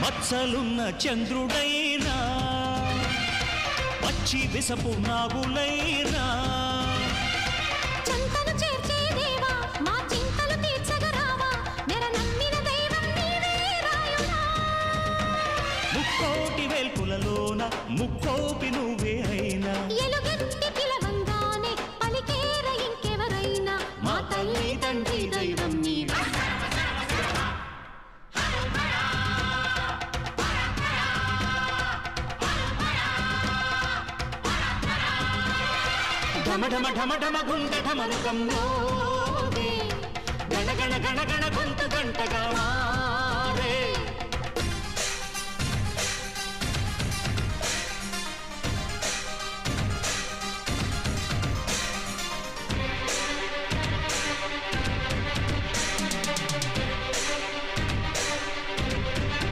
మచ్చలున్న చంద్రుడైనా పచ్చి విసపు నాగులైనా చంతను చేర్చే దేవా మా చింతలు తీర్చగరావా నెర నమ్మిన దైవం నీవే రాయుడా ముక్కోటి వేల్పులలోన ముక్కోపి నువ్వే అయినా ఎలుగెత్తి పిలవంగానే పలికేర ఇంకెవరైనా మా తల్లి తండ్రి దైవం నీవే ఢమ ఢమ ఢమ ఢమ గుంట ఢమరుకం మోగే గణ గణ గణ గణ గొంతు గంటగా